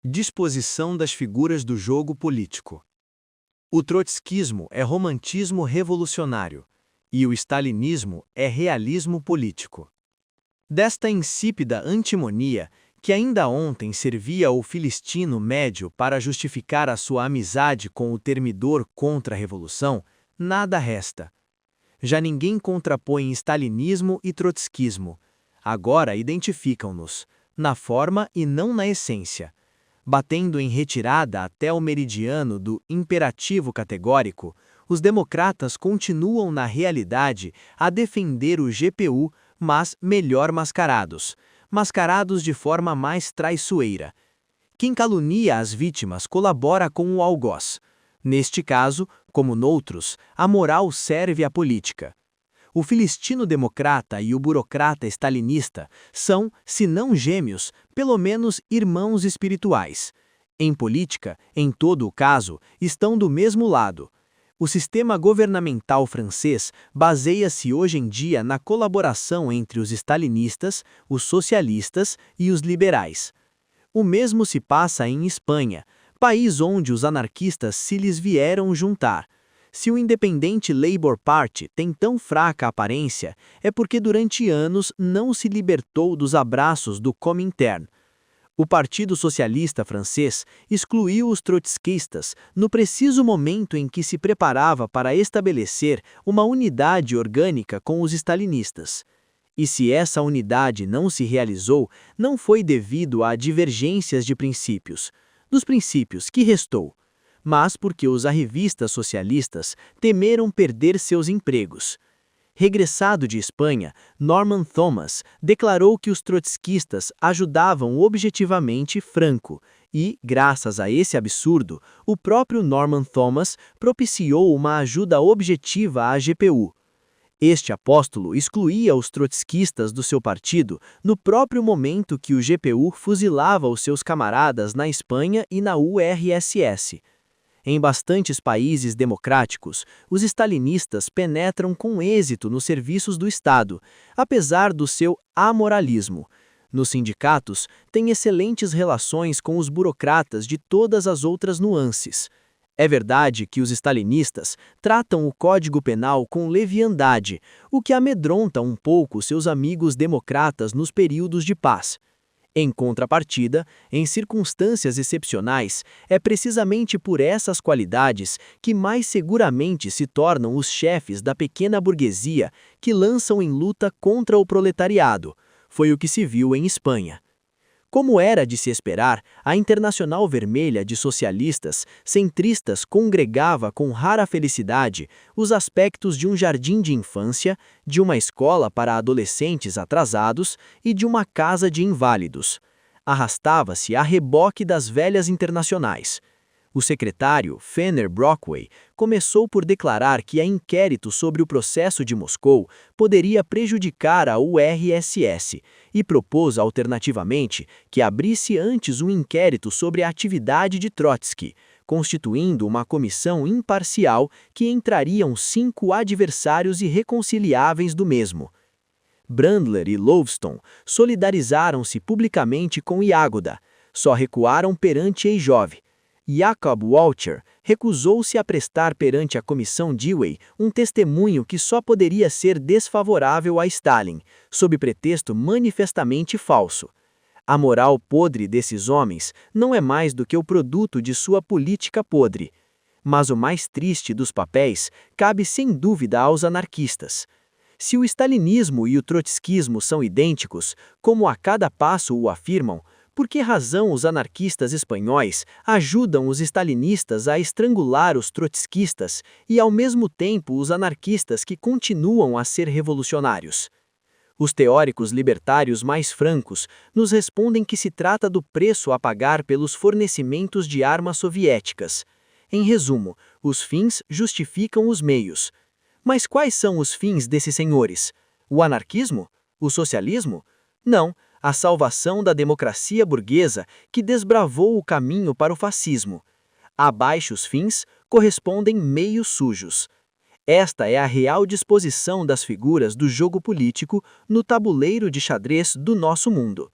Disposição das figuras do jogo político. O trotskismo é romantismo revolucionário e o stalinismo é realismo político. Desta insípida antimonia, que ainda ontem servia ao filistino médio para justificar a sua amizade com o termidor contra a revolução, nada resta. Já ninguém contrapõe stalinismo e trotskismo. Agora identificam-nos, na forma e não na essência. Batendo em retirada até o meridiano do imperativo categórico, os democratas continuam na realidade a defender o GPU, mas melhor mascarados de forma mais traiçoeira. Quem calunia as vítimas colabora com o algoz. Neste caso, como noutros, a moral serve à política. O filistino democrata e o burocrata stalinista são, se não gêmeos, pelo menos irmãos espirituais. Em política, em todo o caso, estão do mesmo lado. O sistema governamental francês baseia-se hoje em dia na colaboração entre os stalinistas, os socialistas e os liberais. O mesmo se passa em Espanha, país onde os anarquistas se lhes vieram juntar. Se o independente Labour Party tem tão fraca aparência, é porque durante anos não se libertou dos abraços do Comintern. O Partido Socialista francês excluiu os trotskistas no preciso momento em que se preparava para estabelecer uma unidade orgânica com os stalinistas. E se essa unidade não se realizou, não foi devido a divergências de princípios. Dos princípios, que restou? Mas porque os arrivistas socialistas temeram perder seus empregos. Regressado de Espanha, Norman Thomas declarou que os trotskistas ajudavam objetivamente Franco e, graças a esse absurdo, o próprio Norman Thomas propiciou uma ajuda objetiva à GPU. Este apóstolo excluía os trotskistas do seu partido no próprio momento que o GPU fuzilava os seus camaradas na Espanha e na URSS. Em bastantes países democráticos, os stalinistas penetram com êxito nos serviços do Estado, apesar do seu amoralismo. Nos sindicatos, têm excelentes relações com os burocratas de todas as outras nuances. É verdade que os stalinistas tratam o Código Penal com leviandade, o que amedronta um pouco seus amigos democratas nos períodos de paz. Em contrapartida, em circunstâncias excepcionais, é precisamente por essas qualidades que mais seguramente se tornam os chefes da pequena burguesia que lançam em luta contra o proletariado. Foi o que se viu em Espanha. Como era de se esperar, a Internacional Vermelha de Socialistas Centristas congregava com rara felicidade os aspectos de um jardim de infância, de uma escola para adolescentes atrasados e de uma casa de inválidos. Arrastava-se a reboque das velhas internacionais. O secretário, Fenner Brockway, começou por declarar que a inquérito sobre o processo de Moscou poderia prejudicar a URSS e propôs alternativamente que abrisse antes um inquérito sobre a atividade de Trotsky, constituindo uma comissão imparcial que entrariam 5 adversários irreconciliáveis do mesmo. Brandler e Lovestone solidarizaram-se publicamente com Iagoda, só recuaram perante Eijov. Jacob Walcher recusou-se a prestar perante a comissão Dewey um testemunho que só poderia ser desfavorável a Stalin, sob pretexto manifestamente falso. A moral podre desses homens não é mais do que o produto de sua política podre. Mas o mais triste dos papéis cabe sem dúvida aos anarquistas. Se o stalinismo e o trotskismo são idênticos, como a cada passo o afirmam, por que razão os anarquistas espanhóis ajudam os stalinistas a estrangular os trotskistas e, ao mesmo tempo, os anarquistas que continuam a ser revolucionários? Os teóricos libertários mais francos nos respondem que se trata do preço a pagar pelos fornecimentos de armas soviéticas. Em resumo, os fins justificam os meios. Mas quais são os fins desses senhores? O anarquismo? O socialismo? Não. A salvação da democracia burguesa que desbravou o caminho para o fascismo. A baixos fins correspondem meios sujos. Esta é a real disposição das figuras do jogo político no tabuleiro de xadrez do nosso mundo.